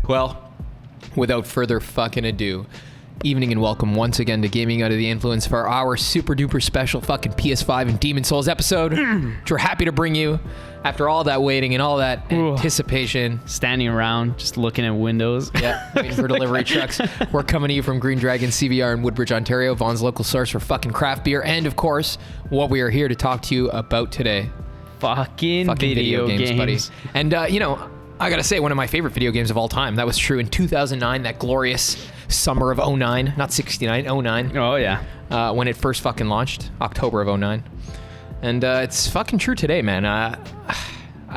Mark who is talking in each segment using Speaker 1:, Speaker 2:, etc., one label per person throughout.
Speaker 1: Well, without further fucking ado, evening and welcome once again to Gaming Out of the Influence for our super duper special fucking PS5 and Demon Souls episode, which we're happy to bring you after all that waiting and all that anticipation.
Speaker 2: Standing around, just looking at windows.
Speaker 1: Yeah, waiting for delivery trucks. We're coming to you from Green Dragon CVR in Woodbridge, Ontario, Vaughn's local source for fucking craft beer, and of course, what we are here to talk to you about today.
Speaker 2: Fucking video games,
Speaker 1: buddy. And, I gotta say, one of my favorite video games of all time. That was true in 2009, that glorious summer of 09, not 69, 09.
Speaker 2: Oh, yeah.
Speaker 1: When it first fucking launched, October of 09. And it's fucking true today, man. I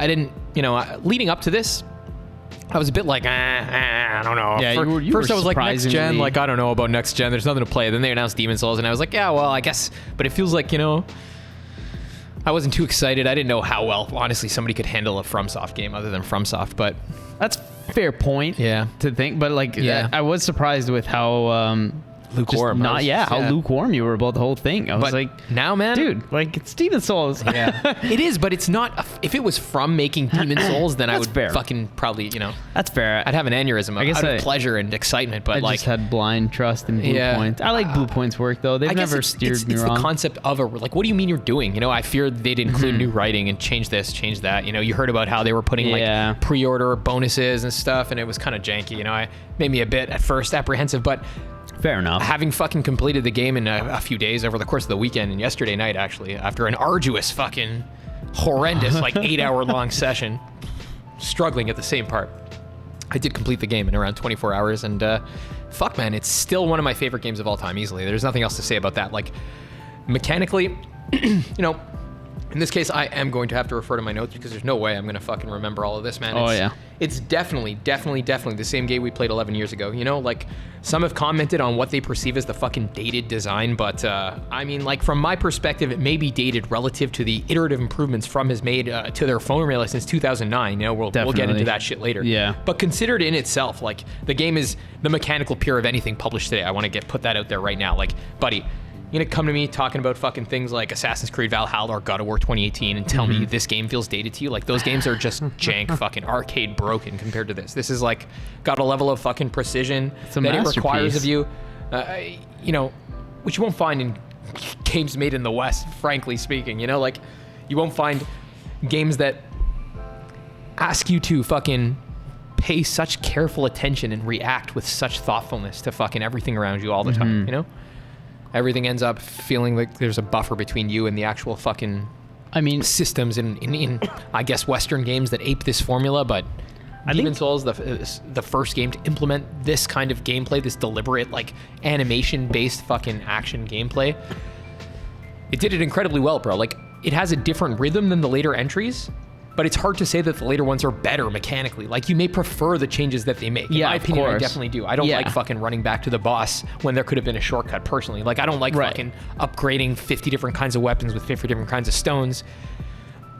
Speaker 1: didn't, leading up to this, I was a bit like, I don't know.
Speaker 2: Yeah,
Speaker 1: First I was like, next gen, like, I don't know about next gen. There's nothing to play. Then they announced Demon Souls, and I was like, yeah, well, I guess. But it feels like, I wasn't too excited. I didn't know how well, honestly, somebody could handle a FromSoft game other than FromSoft, but...
Speaker 2: That's fair point to think, but I was surprised with how...
Speaker 1: lukewarm.
Speaker 2: How lukewarm you were about the whole thing. I was like,
Speaker 1: now, man,
Speaker 2: dude, like, it's Demon Souls.
Speaker 1: Yeah, it is, but it's not. If it was from making Demon Souls, then I would
Speaker 2: fair.
Speaker 1: fucking probably,
Speaker 2: That's fair.
Speaker 1: I'd have an aneurysm out of pleasure and excitement. But
Speaker 2: I just had blind trust in Bluepoint. I like Bluepoint's work though. They've never steered me wrong.
Speaker 1: It's the concept of what do you mean you're doing? I fear they'd include new writing and change this, change that. You heard about how they were putting like pre-order bonuses and stuff, and it was kind of janky. I made me a bit at first apprehensive, but.
Speaker 2: Fair enough.
Speaker 1: Having fucking completed the game in a few days over the course of the weekend and yesterday night, actually, after an arduous fucking horrendous, like 8-hour long session, struggling at the same part, I did complete the game in around 24 hours. And fuck, man, it's still one of my favorite games of all time, easily. There's nothing else to say about that. Like, mechanically, in this case, I am going to have to refer to my notes because there's no way I'm going to fucking remember all of this, man. It's definitely the same game we played 11 years ago. Like, some have commented on what they perceive as the fucking dated design, but I mean, like, from my perspective, it may be dated relative to the iterative improvements From has made to their formula since 2009. We'll get into that shit later.
Speaker 2: Yeah.
Speaker 1: But considered in itself, like, the game is the mechanical peer of anything published today. I want to put that out there right now. Like, buddy, you're gonna come to me talking about fucking things like Assassin's Creed Valhalla or God of War 2018 and tell me this game feels dated to you? Like, those games are just jank, fucking arcade broken compared to this. This is like got a level of fucking precision that it requires of you, which you won't find in games made in the West, frankly speaking. Like, you won't find games that ask you to fucking pay such careful attention and react with such thoughtfulness to fucking everything around you all the time, Everything ends up feeling like there's a buffer between you and the actual fucking systems in I guess Western games that ape this formula, but Demon Souls, the first game to implement this kind of gameplay, this deliberate, like, animation-based fucking action gameplay, it did it incredibly well, bro. Like, it has a different rhythm than the later entries, but it's hard to say that the later ones are better mechanically. Like, you may prefer the changes that they make. In my opinion, I definitely do. I don't like fucking running back to the boss when there could have been a shortcut, personally. Like, I don't like fucking upgrading 50 different kinds of weapons with 50 different kinds of stones.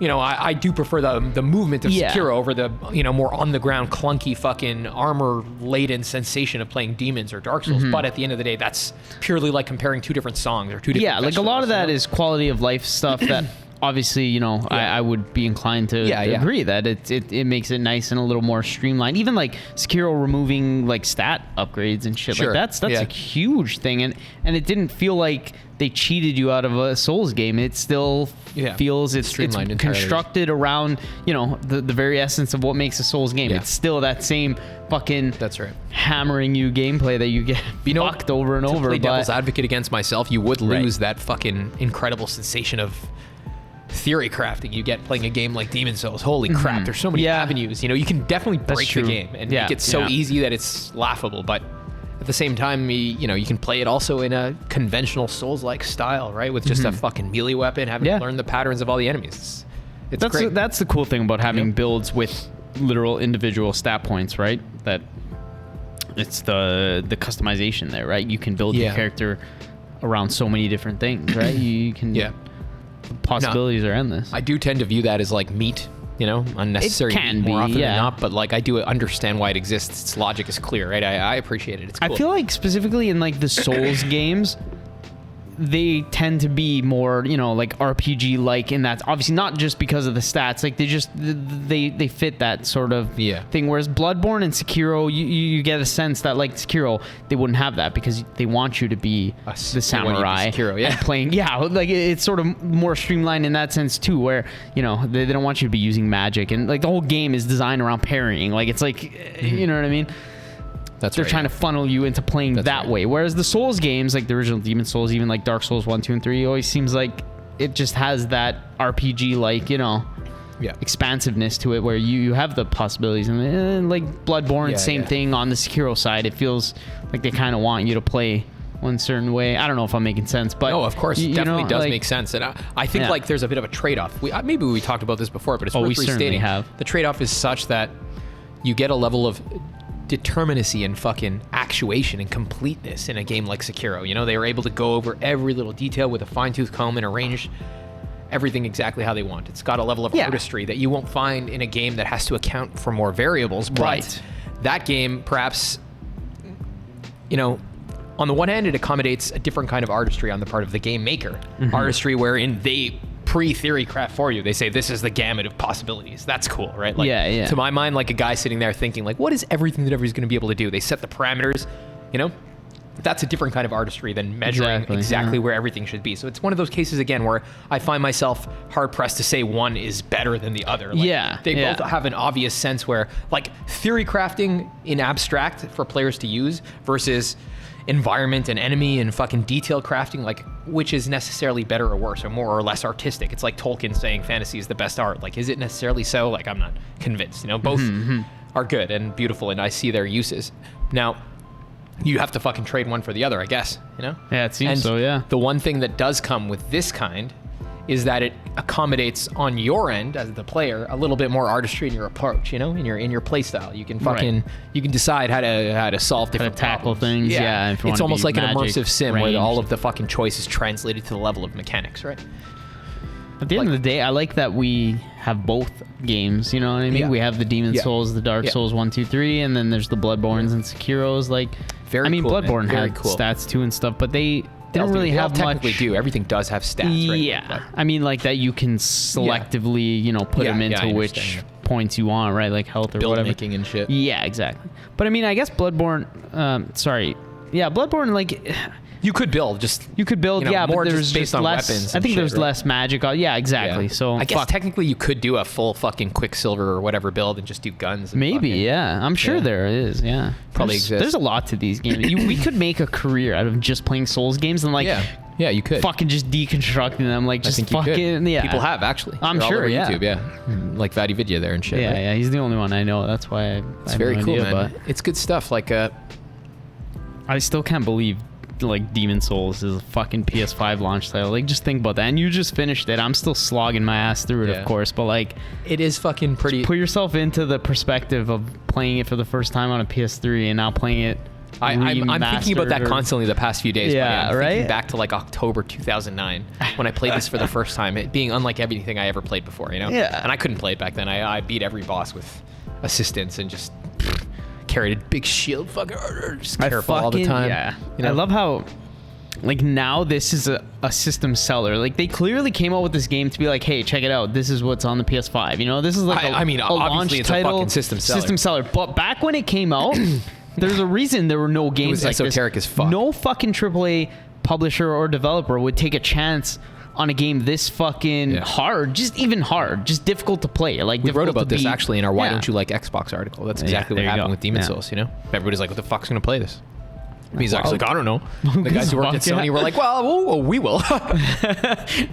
Speaker 1: I do prefer the movement of Sekiro over the, more on-the-ground, clunky, fucking armor-laden sensation of playing Demons or Dark Souls. But at the end of the day, that's purely like comparing two different songs or two different
Speaker 2: like, a lot of that is quality of life stuff that... Obviously, I would be inclined to agree that it makes it nice and a little more streamlined. Even like Sekiro removing like stat upgrades and shit like that's a huge thing, and it didn't feel like they cheated you out of a Souls game. It still feels it's constructed around the very essence of what makes a Souls game. It's still that same fucking hammering you gameplay that you get fucked over and over.
Speaker 1: To play devil's advocate against myself, you would lose that fucking incredible sensation of theory crafting you get playing a game like Demon Souls. Holy crap, there's so many avenues. You can definitely break the game and make it so easy that it's laughable, but at the same time, you can play it also in a conventional Souls-like style, right? With just a fucking melee weapon, having to learn the patterns of all the enemies. It's great.
Speaker 2: That's the cool thing about having builds with literal individual stat points, right? That it's the customization there, right? You can build your character around so many different things, right? You can... The possibilities are endless.
Speaker 1: I do tend to view that as like meat, unnecessary
Speaker 2: it can
Speaker 1: meat more
Speaker 2: be,
Speaker 1: often than not, but like, I do understand why it exists. Its logic is clear, right? I appreciate it. It's cool.
Speaker 2: I feel like specifically in like the Souls games, they tend to be more, like RPG like in that, obviously not just because of the stats, like they fit that sort of thing. Whereas Bloodborne and Sekiro, you get a sense that like Sekiro, they wouldn't have that because they want you to be the samurai
Speaker 1: Sekiro, and
Speaker 2: playing. Yeah, like it's sort of more streamlined in that sense too, where they don't want you to be using magic, and like the whole game is designed around parrying. Like it's like you know what I mean. They're trying to funnel you into playing that way. Whereas the Souls games, like the original Demon Souls, even like Dark Souls 1, 2, and 3, always seems like it just has that RPG like, expansiveness to it where you have the possibilities. And like Bloodborne, same thing on the Sekiro side. It feels like they kind of want you to play one certain way. I don't know if I'm making sense, but
Speaker 1: no, of course, it definitely does make sense. And I think like there's a bit of a trade-off. Maybe we talked about this before, but it's worth restating. The trade-off is such that you get a level of determinacy and fucking actuation and completeness in a game like Sekiro. They were able to go over every little detail with a fine-tooth comb and arrange everything exactly how they want. It's got a level of artistry that you won't find in a game that has to account for more variables. But that game, perhaps, on the one hand, it accommodates a different kind of artistry on the part of the game maker. Artistry wherein they pre-theory craft for you. They say this is the gamut of possibilities. That's cool, right? Like, to my mind, like a guy sitting there thinking like, what is everything that everybody's going to be able to do? They set the parameters, That's a different kind of artistry than measuring exactly where everything should be. So it's one of those cases again where I find myself hard pressed to say one is better than the other. Like, they both have an obvious sense where like theory crafting in abstract for players to use versus environment and enemy and fucking detail crafting, like which is necessarily better or worse or more or less artistic. It's like Tolkien saying fantasy is the best art. Like, is it necessarily so? Like, I'm not convinced. Both are good and beautiful, and I see their uses. Now, you have to fucking trade one for the other, I guess. Yeah,
Speaker 2: it seems so. Yeah.
Speaker 1: The one thing that does come with this kind is that it accommodates on your end as the player a little bit more artistry in your approach, in your play style. You can fucking you can decide how to solve different
Speaker 2: tackle things. Yeah,
Speaker 1: if you it's almost like an immersive sim where all of the fucking choice is translated to the level of mechanics, right?
Speaker 2: At the end of the day, I like that we have both games. You know what I mean? We have the Demon Souls, the Dark Souls 1, 2, 3, and then there's the Bloodborns and Sekiros. Like,
Speaker 1: very cool,
Speaker 2: Bloodborne had stats too and stuff, but they don't really have much.
Speaker 1: Technically do. Everything does have stats, right?
Speaker 2: Yeah. I mean, like that you can selectively, put them into which points you want, right? Like health or
Speaker 1: build
Speaker 2: whatever.
Speaker 1: Making and shit.
Speaker 2: Yeah, exactly. But I mean, I guess Bloodborne, Bloodborne, like... You could build,
Speaker 1: more
Speaker 2: but there's
Speaker 1: just based on
Speaker 2: less,
Speaker 1: weapons.
Speaker 2: I think there's less magic. Yeah, exactly. Yeah. So
Speaker 1: I guess technically you could do a full fucking Quicksilver or whatever build and just do guns. And
Speaker 2: maybe, I'm sure there is. Yeah,
Speaker 1: probably exists.
Speaker 2: There's a lot to these games. We could make a career out of just playing Souls games and like,
Speaker 1: yeah, you could
Speaker 2: fucking just deconstructing them, like just fucking. Yeah,
Speaker 1: people have actually.
Speaker 2: I'm sure.
Speaker 1: Over YouTube, like Vadividya there and shit.
Speaker 2: Yeah,
Speaker 1: right?
Speaker 2: He's the only one I know. That's why
Speaker 1: it's very cool, man. But it's good stuff. Like,
Speaker 2: I still can't believe. Like Demon Souls is a fucking PS5 launch title. Like, just think about that. And you just finished it. I'm still slogging my ass through it, of course, but like,
Speaker 1: it is fucking pretty.
Speaker 2: Put yourself into the perspective of playing it for the first time on a PS3 and now playing it.
Speaker 1: I'm thinking about that constantly the past few days.
Speaker 2: Yeah,
Speaker 1: I'm
Speaker 2: right.
Speaker 1: Thinking back to like October 2009 when I played this for the first time. It being unlike everything I ever played before,
Speaker 2: Yeah.
Speaker 1: And I couldn't play it back then. I beat every boss with assistance and just carried a big shield, just careful all the time.
Speaker 2: Yeah. I love how, like, now this is a system seller. Like, they clearly came out with this game to be like, hey, check it out. This is what's on the PS5. This is like a launch
Speaker 1: it's
Speaker 2: title.
Speaker 1: A fucking system seller.
Speaker 2: But back when it came out, there's a reason there were no games like
Speaker 1: esoteric
Speaker 2: this.
Speaker 1: As fuck.
Speaker 2: No fucking AAA publisher or developer would take a chance on a game this fucking hard, just difficult to play. Like,
Speaker 1: we wrote about this actually in our Why Don't You Like Xbox article. That's exactly what happened with Demon Souls, Everybody's like, what the fuck's going to play this? He's actually like, I don't know. The guys who work at Sony were like, well, we will.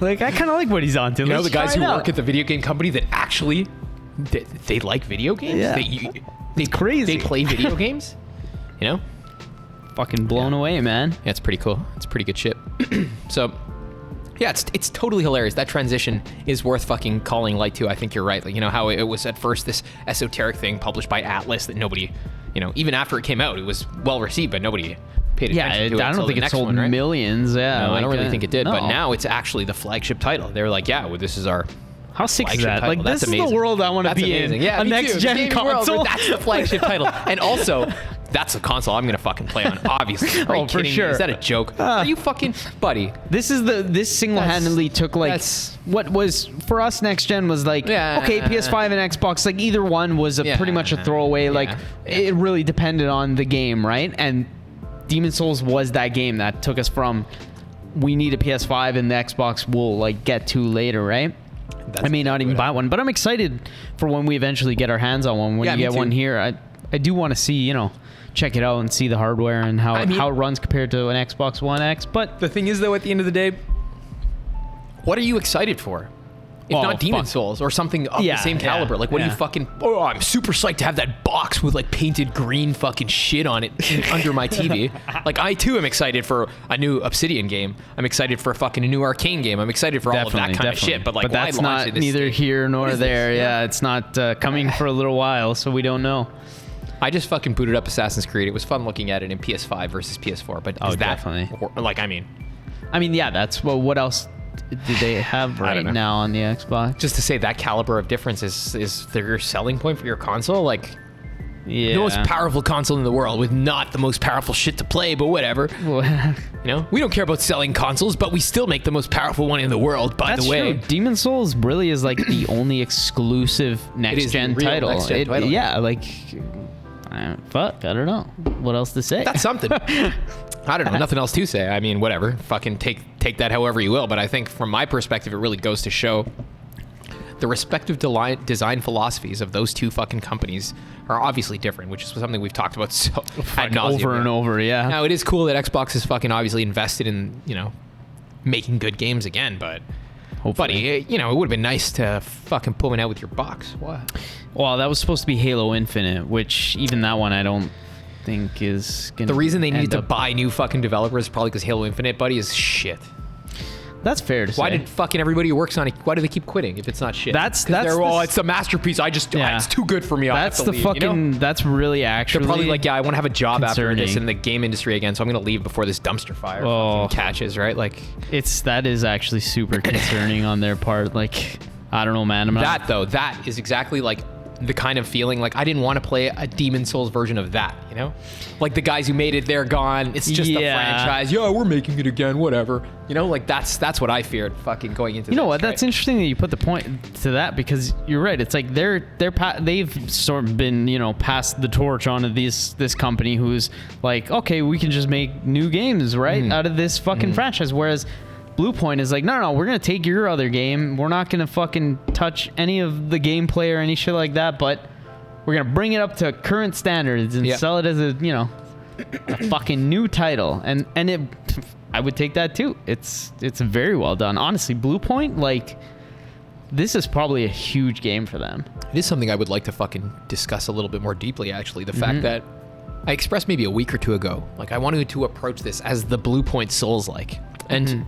Speaker 2: Like, I kind of like what he's on to.
Speaker 1: The guys who work at the video game company that actually, they like video games?
Speaker 2: Yeah.
Speaker 1: They crazy. They play video games?
Speaker 2: Fucking blown away, man.
Speaker 1: Yeah, it's pretty cool. It's pretty good shit. So... yeah, it's totally hilarious. That transition is worth fucking calling light to. I think you're right. Like, how it was at first this esoteric thing published by Atlas that nobody, even after it came out, it was well received, but nobody paid attention to it.
Speaker 2: I don't think it sold millions. Yeah,
Speaker 1: no, I don't really think it did. No. But now it's actually the flagship title. They're like, this is our
Speaker 2: How sick is
Speaker 1: flagship
Speaker 2: that?
Speaker 1: title.
Speaker 2: Like,
Speaker 1: That's
Speaker 2: this is
Speaker 1: amazing.
Speaker 2: the world I want to
Speaker 1: That's
Speaker 2: be
Speaker 1: amazing.
Speaker 2: in.
Speaker 1: Yeah,
Speaker 2: a
Speaker 1: me too.
Speaker 2: next-gen
Speaker 1: The gaming world,
Speaker 2: console.
Speaker 1: but that's the flagship title. And also, that's a console I'm going to fucking play on, obviously. Are you
Speaker 2: For
Speaker 1: kidding me?
Speaker 2: sure.
Speaker 1: Is that a joke? Are you fucking... Buddy.
Speaker 2: This single-handedly took, like, what was, for us, next gen was like, okay, PS5 and Xbox, like, either one was pretty much a throwaway. Like, it really depended on the game, right? And Demon's Souls was that game that took us from, we need a PS5 and the Xbox we'll, like, get to later, right? I may not even buy one, but I'm excited for when we eventually get our hands on one. When you get one here, I do want to see, you know, check it out and see the hardware and how it runs compared to an Xbox One X. But
Speaker 1: the thing is, though, at the end of the day, what are you excited for? If not Demon's Souls or something of the same caliber. Like, what are you fucking... Oh, I'm super psyched to have that box with, like, painted green fucking shit on it under my TV. Like, I, too, am excited for a new Obsidian game. I'm excited for a new Arcane game. I'm excited for all of that kind of shit. But, like,
Speaker 2: that's not neither here nor there. Yeah, it's not coming for a little while, so we don't know.
Speaker 1: I just fucking booted up Assassin's Creed. It was fun looking at it in PS5 versus PS4. But is that...
Speaker 2: definitely.
Speaker 1: Like, I mean,
Speaker 2: yeah, that's... Well, what else... do they have right now on the Xbox?
Speaker 1: Just to say that caliber of difference is their selling point for your console. Like, the most powerful console in the world with not the most powerful shit to play, but whatever. You know, we don't care about selling consoles, but we still make the most powerful one in the world. By the way,
Speaker 2: true. Demon's Souls really is like the only exclusive next gen title. Yeah, like, fuck, I don't know what else to say.
Speaker 1: That's something. I don't know. Nothing else to say. I mean, whatever. Fucking take that however you will. But I think from my perspective, it really goes to show the respective design philosophies of those two fucking companies are obviously different, which is something we've talked about so ad nauseum.
Speaker 2: Over and over, yeah.
Speaker 1: Now, it is cool that Xbox is fucking obviously invested in, you know, making good games again, but... Hopefully. Buddy, you know, it would have been nice to fucking pull one out with your box. What?
Speaker 2: Well, that was supposed to be Halo Infinite, which even that one I don't think is gonna...
Speaker 1: The reason they needed to buy new fucking developers is probably because Halo Infinite, buddy, is shit.
Speaker 2: That's fair to say.
Speaker 1: Why did fucking everybody who works on it, why do they keep quitting if it's not shit?
Speaker 2: It's
Speaker 1: a masterpiece. It's too good for me.
Speaker 2: That's the leave, fucking, you know? That's really actually...
Speaker 1: They're probably like, I want to have a job after this in the game industry again, so I'm going to leave before this dumpster fire catches, right? Like,
Speaker 2: that is actually super concerning on their part. Like, I don't know, man.
Speaker 1: That is exactly like the kind of feeling, like, I didn't want to play a Demon's Souls version of that, you know? Like, the guys who made it, they're gone. It's just a franchise. Yeah, we're making it again, whatever. You know, like, that's what I feared fucking going into this.
Speaker 2: You know what? That's interesting that you put the point to that, because you're right. It's like they've sort of been, you know, passed the torch onto this company who's like, okay, we can just make new games, right? Out of this fucking franchise. Whereas Bluepoint is like, no, we're going to take your other game. We're not going to fucking touch any of the gameplay or any shit like that, but we're going to bring it up to current standards and sell it as a, you know, a fucking new title. And it, I would take that too. It's very well done. Honestly, Bluepoint, like, this is probably a huge game for them.
Speaker 1: It is something I would like to fucking discuss a little bit more deeply, actually. The fact that I expressed maybe a week or two ago, like, I wanted to approach this as the Bluepoint Souls-like. And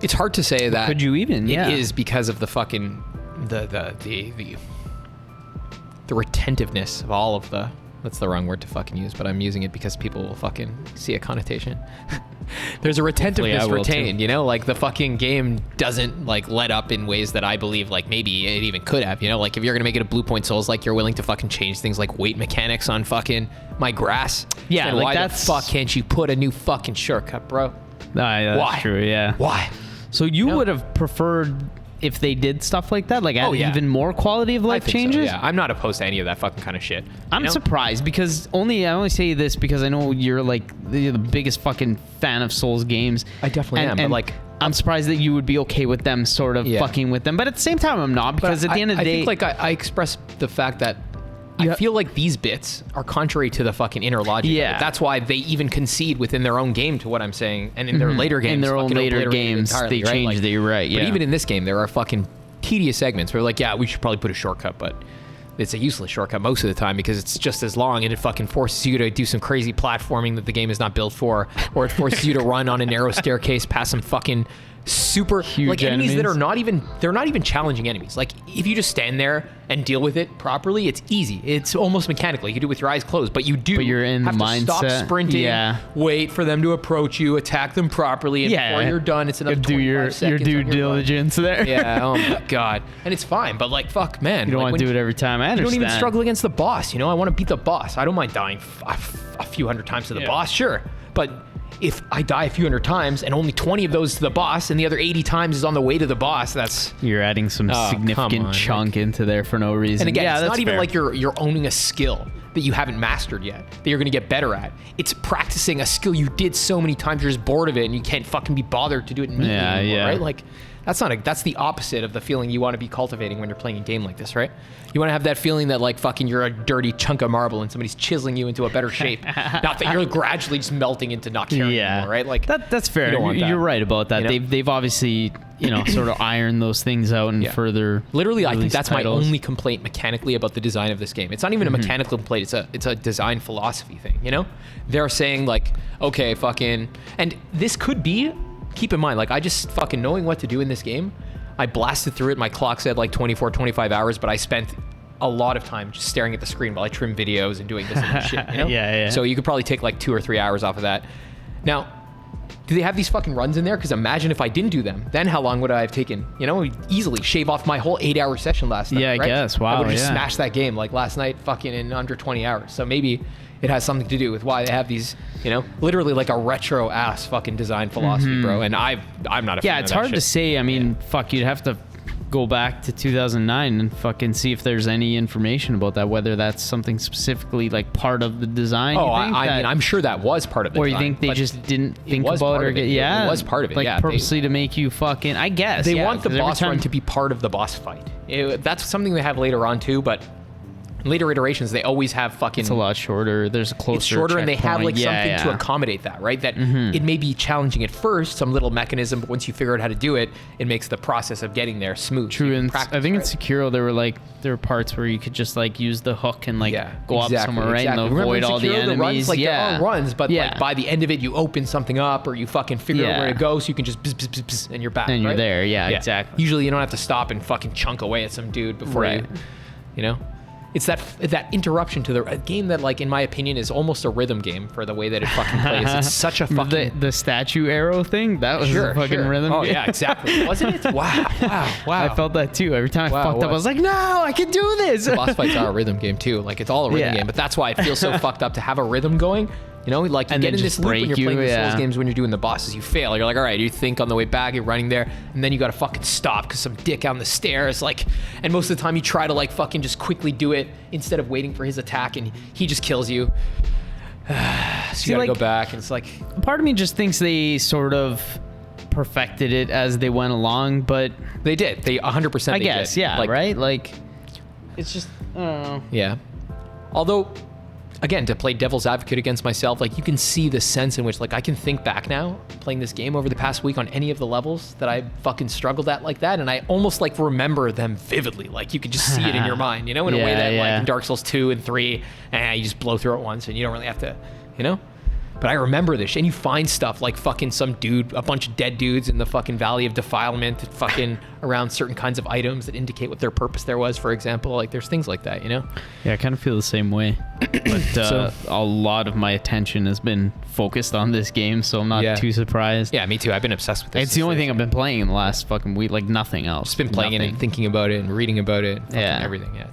Speaker 1: it's hard to say that.
Speaker 2: Could you even?
Speaker 1: It is because of the fucking the retentiveness of all of the. That's the wrong word to fucking use, but I'm using it because people will fucking see a connotation. There's a retentiveness retained, you know, like the fucking game doesn't like let up in ways that I believe like maybe it even could have, you know, like if you're gonna make it a Bluepoint Souls, like you're willing to fucking change things like weight mechanics on fucking my grass.
Speaker 2: Yeah,
Speaker 1: then
Speaker 2: like
Speaker 1: why the fuck can't you put a new fucking shortcut, bro?
Speaker 2: That's
Speaker 1: why?
Speaker 2: True, yeah.
Speaker 1: Why?
Speaker 2: So you would have preferred if they did stuff like that, like even more quality of life changes?
Speaker 1: So, yeah, I'm not opposed to any of that fucking kind of shit.
Speaker 2: I'm surprised because I only say this because I know you're like the biggest fucking fan of Souls games.
Speaker 1: I definitely am, but like
Speaker 2: I'm surprised that you would be okay with them sort of fucking with them, but at the same time I'm not, because at the end of the day,
Speaker 1: I think like I express the fact that I feel like these bits are contrary to the fucking inner logic.
Speaker 2: Yeah.
Speaker 1: That's why they even concede within their own game to what I'm saying, and in their later games,
Speaker 2: in their own later games, they change. Right? You're right. Yeah.
Speaker 1: But even in this game, there are fucking tedious segments where like, yeah, we should probably put a shortcut, but it's a useless shortcut most of the time because it's just as long and it fucking forces you to do some crazy platforming that the game is not built for, or it forces you to run on a narrow staircase past some fucking super
Speaker 2: Huge
Speaker 1: like enemies that
Speaker 2: enemies.
Speaker 1: they're not even challenging enemies. Like if you just stand there and deal with it properly, it's easy. It's almost mechanical. You can do it with your eyes closed, but
Speaker 2: you're in
Speaker 1: have
Speaker 2: the
Speaker 1: to
Speaker 2: mindset.
Speaker 1: stop sprinting, wait for them to approach you, attack them properly, and before you're done, it's another 25 seconds.
Speaker 2: Your due diligence there.
Speaker 1: Yeah. Oh my god. And it's fine, but like fuck, man.
Speaker 2: You don't want to do it every time. I understand.
Speaker 1: You don't even struggle against the boss. You know, I want to beat the boss. I don't mind dying a few hundred times to the boss, sure, but if I die a few hundred times and only 20 of those to the boss and the other 80 times is on the way to the boss,
Speaker 2: you're adding some significant chunk into there for no reason.
Speaker 1: And again, it's not even like you're owning a skill that you haven't mastered yet, that you're going to get better at. It's practicing a skill you did so many times you're just bored of it and you can't fucking be bothered to do it neatly anymore, right? Like that's the opposite of the feeling you want to be cultivating when you're playing a game like this, right? You want to have that feeling that like fucking you're a dirty chunk of marble and somebody's chiseling you into a better shape. Not that you're gradually just melting into not caring anymore, right? Like
Speaker 2: that's fair. You're right about that. You know? They've obviously, sort of ironed those things out and further.
Speaker 1: Literally, I think that's my only complaint mechanically about the design of this game. It's not even a mechanical complaint. It's a design philosophy thing, They're saying like, okay, fucking, and this could be, keep in mind, like I just fucking knowing what to do in this game, I blasted through it. My clock said like 24, 25 hours, but I spent a lot of time just staring at the screen while I trim videos and doing this and shit, So you could probably take like 2 or 3 hours off of that. Now, do they have these fucking runs in there? Because imagine if I didn't do them, then how long would I have taken? Easily shave off my whole 8-hour session last night.
Speaker 2: Yeah, I guess. Wow.
Speaker 1: I would have just smashed that game like last night, fucking in under 20 hours. So maybe it has something to do with why they have these, literally like a retro ass fucking design philosophy, bro. And I'm not a fan of
Speaker 2: it's
Speaker 1: that
Speaker 2: hard
Speaker 1: shit.
Speaker 2: to say. I mean, fuck, you'd have to go back to 2009 and fucking see if there's any information about that, whether that's something specifically like part of the design.
Speaker 1: I mean, I'm sure that was part of the design.
Speaker 2: Or you think they just didn't think about it?
Speaker 1: It was part of it,
Speaker 2: like purposely to make you fucking, I guess.
Speaker 1: They want the boss run to be part of the boss fight. That's something they have later on too, but in later iterations, they always have fucking...
Speaker 2: It's a lot shorter. There's a closer
Speaker 1: It's shorter, and they have like something to accommodate that, right? That it may be challenging at first, some little mechanism, but once you figure out how to do it, it makes the process of getting there smooth.
Speaker 2: True, and I think in Sekiro, there were parts where you could just like use the hook and like go up somewhere, right? And avoid all the enemies.
Speaker 1: There are runs, but like by the end of it, you open something up or you fucking figure out where to go, so you can just bzz, bzz, bzz, and you're back,
Speaker 2: and you're there, exactly.
Speaker 1: Usually you don't have to stop and fucking chunk away at some dude before you. It's that interruption to a game that, like, in my opinion, is almost a rhythm game for the way that it fucking plays. It's such a fucking...
Speaker 2: The statue arrow thing? That was a fucking rhythm game.
Speaker 1: Oh, yeah, exactly. Wasn't it? Wow.
Speaker 2: I felt that, too. Every time I fucked up, I was like, no, I can do this.
Speaker 1: The boss fights are a rhythm game, too. Like, it's all a rhythm game, but that's why it feels so fucked up to have a rhythm going. Like you get in this loop when you're playing the Souls games when you're doing the bosses. You fail. You're like, all right, you think on the way back, you're running there, and then you gotta fucking stop because some dick on the stairs, like, and most of the time you try to like fucking just quickly do it instead of waiting for his attack, and he just kills you. So you gotta go back, and it's like...
Speaker 2: Part of me just thinks they sort of perfected it as they went along, but...
Speaker 1: They did. They 100%
Speaker 2: I guess,
Speaker 1: did.
Speaker 2: Yeah, right? Like, it's just, I don't know.
Speaker 1: Yeah. Although... Again, to play devil's advocate against myself, like you can see the sense in which, like, I can think back now playing this game over the past week on any of the levels that I fucking struggled at like that, and I almost like remember them vividly. Like you could just see it in your mind, in a way that like in Dark Souls 2 and 3, you just blow through it once and you don't really have to, But I remember this, and you find stuff like fucking some dude, a bunch of dead dudes in the fucking Valley of Defilement, fucking around certain kinds of items that indicate what their purpose there was, for example. Like, there's things like that,
Speaker 2: Yeah, I kind of feel the same way. But a lot of my attention has been focused on this game, so I'm not too surprised.
Speaker 1: Yeah, me too. I've been obsessed with this.
Speaker 2: It's the only thing I've been playing in the last fucking week, like nothing else.
Speaker 1: Just been playing it and thinking about it and reading about it. Everything. Yeah,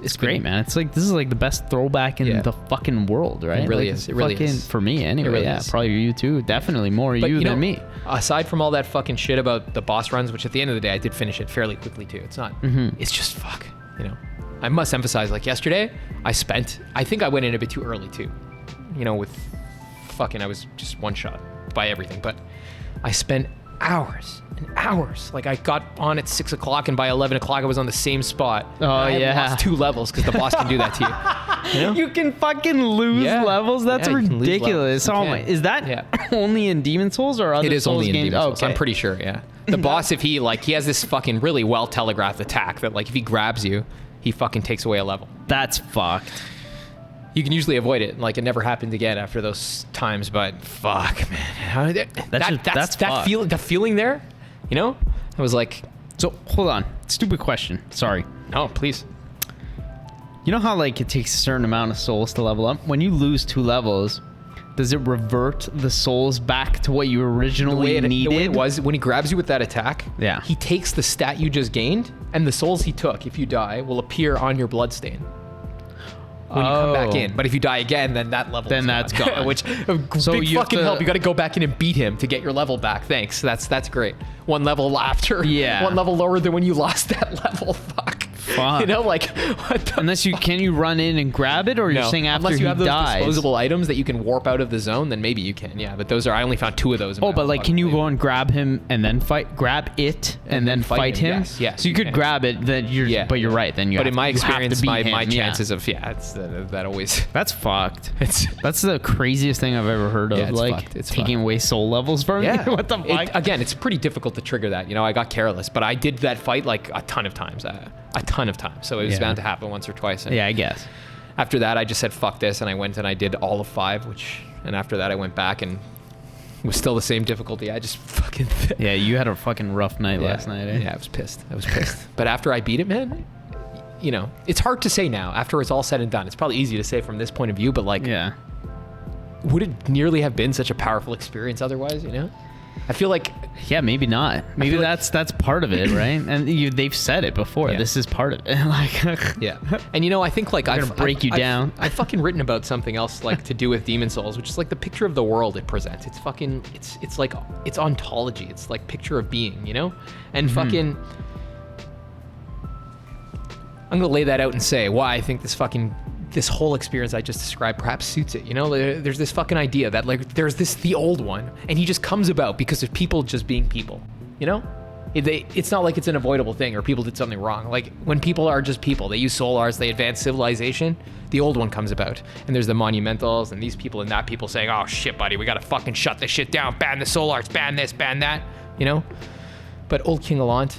Speaker 2: it's great, man. It's like, this is like the best throwback in the fucking world, right?
Speaker 1: It really is. It really is.
Speaker 2: For me, anyway. Really is. Probably you too. Definitely more you than me.
Speaker 1: Aside from all that fucking shit about the boss runs, which at the end of the day, I did finish it fairly quickly too. It's not, it's just fuck, I must emphasize, like yesterday, I think I went in a bit too early too. With fucking, I was just one shot by everything, but I spent hours and hours. Like I got on at 6 o'clock and by 11 o'clock I was on the same spot. I lost 2 levels because the boss can do that to you.
Speaker 2: You can fucking lose levels? That's ridiculous. Oh my, is that only in Demon Souls or other Souls games?
Speaker 1: It is only in Demon Souls. I'm pretty sure, The boss, if he has this fucking really well telegraphed attack that like if he grabs you, he fucking takes away a level.
Speaker 2: That's fucked.
Speaker 1: You can usually avoid it. Like, it never happened again after those times, but fuck, man.
Speaker 2: That's
Speaker 1: that feeling there, You know, I was like,
Speaker 2: so hold on, stupid question. Sorry.
Speaker 1: No, please.
Speaker 2: You know how like it takes a certain amount of souls to level up? When you lose 2 levels, does it revert the souls back to what you originally needed?
Speaker 1: The way it was, when he grabs you with that attack,
Speaker 2: yeah,
Speaker 1: he takes the stat you just gained, and the souls he took, if you die, will appear on your bloodstain when you come back in. But if you die again, then that level
Speaker 2: that's gone.
Speaker 1: Which
Speaker 2: so
Speaker 1: big fucking help. You got to go back in and beat him to get your level back. Thanks. That's great. 1 level after.
Speaker 2: Yeah.
Speaker 1: 1 level lower than when you lost that level. Fuck. You know, like, what the
Speaker 2: unless can you run in and grab it, or you're saying after
Speaker 1: unless you have those
Speaker 2: dies?
Speaker 1: Disposable items that you can warp out of the zone, then maybe you can. Yeah, but those are, I only found 2 of those.
Speaker 2: Oh, but like, can you go and grab him and then grab it and then fight him?
Speaker 1: Yes.
Speaker 2: So you could grab it, then but you're right. Then you.
Speaker 1: But
Speaker 2: in
Speaker 1: my experience, my chances of it's that always.
Speaker 2: That's fucked. That's the craziest thing I've ever heard of.
Speaker 1: Yeah,
Speaker 2: like
Speaker 1: it's
Speaker 2: taking away soul levels from you. What the fuck?
Speaker 1: Again, it's pretty difficult to trigger that. You know, I got careless, but I did that fight like a ton of times. So it was bound to happen once or twice. And
Speaker 2: yeah, I guess.
Speaker 1: After that, I just said, fuck this. And I went and I did all of 5, and after that, I went back and it was still the same difficulty. I just fucking...
Speaker 2: Yeah, you had a fucking rough night last night, eh?
Speaker 1: Yeah, I was pissed. But after I beat it, man, you know, it's hard to say now. After it's all said and done, it's probably easy to say from this point of view, but like...
Speaker 2: Yeah.
Speaker 1: Would it nearly have been such a powerful experience otherwise, you know? I feel like...
Speaker 2: Yeah, maybe not. Maybe that's part of it, right? And they've said it before. Yeah. This is part of it. Like,
Speaker 1: yeah. And you know, I think like
Speaker 2: I've break you down.
Speaker 1: I've fucking written about something else like to do with Demon Souls, which is like the picture of the world it presents. It's fucking it's like it's ontology. It's like picture of being, you know? And fucking I'm gonna lay that out and say why I think this whole experience I just described perhaps suits it. You know, there's this fucking idea that like there's the old one, and he just comes about because of people just being people. You know, it's not like it's an avoidable thing or people did something wrong. Like when people are just people, they use soul arts, they advance civilization. The old one comes about, and there's the monumentals and these people and that people saying, "Oh shit, buddy, we gotta fucking shut this shit down. Ban the soul arts, ban this, ban that." You know, but old King Allant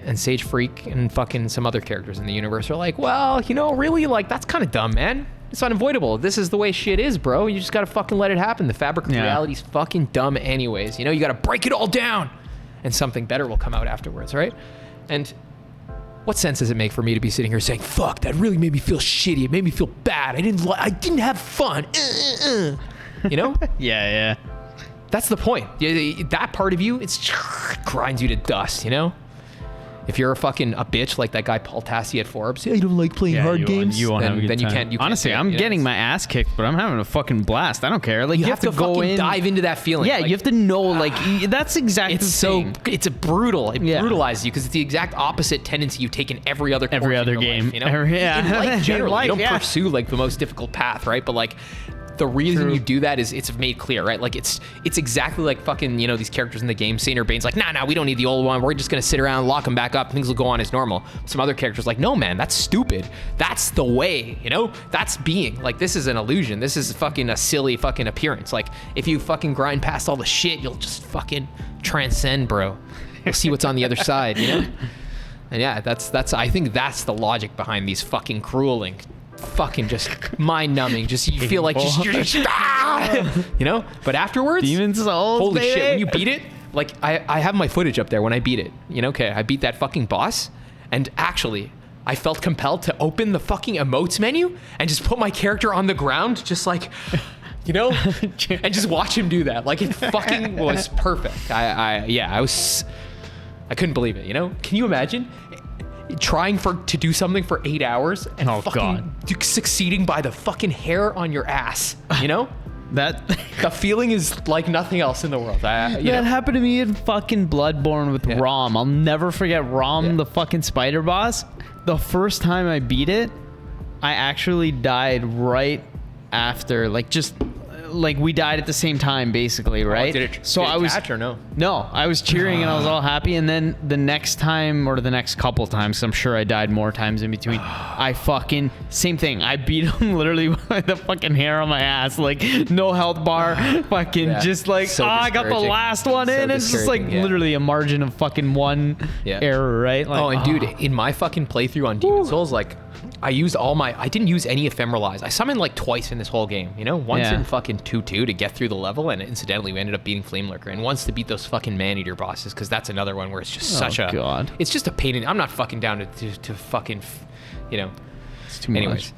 Speaker 1: and Sage Freak and fucking some other characters in the universe are like, well, you know, really, like, that's kind of dumb, man. It's unavoidable. This is the way shit is, bro. You just gotta fucking let it happen. The fabric of reality's fucking dumb anyways. You know, you gotta break it all down, and something better will come out afterwards, right? And what sense does it make for me to be sitting here saying, fuck, that really made me feel shitty. It made me feel bad. I didn't have fun. You know?
Speaker 2: Yeah.
Speaker 1: That's the point. That part of you, it grinds you to dust, you know? If you're a bitch like that guy Paul Tassi at Forbes, I don't like playing hard games.
Speaker 2: You won't have a good time.
Speaker 1: You can't.
Speaker 2: Honestly, I'm getting my ass kicked, but I'm having a fucking blast. I don't care. Like you have to go in,
Speaker 1: dive into that feeling.
Speaker 2: Yeah,
Speaker 1: like,
Speaker 2: you have to know. Like that's exactly.
Speaker 1: It's brutal. It brutalizes you because it's the exact opposite tendency you take in every other
Speaker 2: game.
Speaker 1: Life, you know? In life generally, you don't pursue like the most difficult path, right? But like. The reason you do that is it's made clear, right? Like it's exactly like fucking, you know, these characters in the game. Saint Urbain's like, nah, we don't need the old one. We're just gonna sit around, lock them back up, things will go on as normal. Some other characters like, no, man, that's stupid. That's the way, you know? That's being. Like, this is an illusion. This is fucking a silly fucking appearance. Like, if you fucking grind past all the shit, you'll just fucking transcend, bro. You'll see what's on the other side, you know? And yeah, that's I think that's the logic behind these fucking crueling. Fucking just mind-numbing. Just you feel like you're just you know. But afterwards,
Speaker 2: Demon Souls,
Speaker 1: holy
Speaker 2: baby.
Speaker 1: shit! When you beat it, like I have my footage up there when I beat it. You know, okay, I beat that fucking boss, and actually, I felt compelled to open the fucking emotes menu and just put my character on the ground, just like. You know, and just watch him do that. Like it fucking was perfect. I couldn't believe it. You know, can you imagine? Trying to do something for 8 hours and succeeding by the fucking hair on your ass, you know? The feeling is like nothing else in the world.
Speaker 2: That happened to me in fucking Bloodborne with Rom. I'll never forget Rom, the fucking spider boss. The first time I beat it, I actually died right after, we died at the same time, basically, right?
Speaker 1: Did it catch or no?
Speaker 2: No, I was cheering and I was all happy, and then the next time or the next couple times, I'm sure I died more times in between. I fucking same thing. I beat him literally with the fucking hair on my ass, like no health bar, fucking just like I got the last one in. It's just like literally a margin of fucking one error, right? Like,
Speaker 1: and dude, in my fucking playthrough on Demon Souls, like I didn't use any ephemeralize. I summoned like twice in this whole game, you know? Once in fucking 2-2 to get through the level, and incidentally, we ended up beating Flame Lurker, and once to beat those fucking Man-Eater bosses, because that's another one where it's just God. It's just a pain I'm not fucking down to fucking, you know.
Speaker 2: It's too much.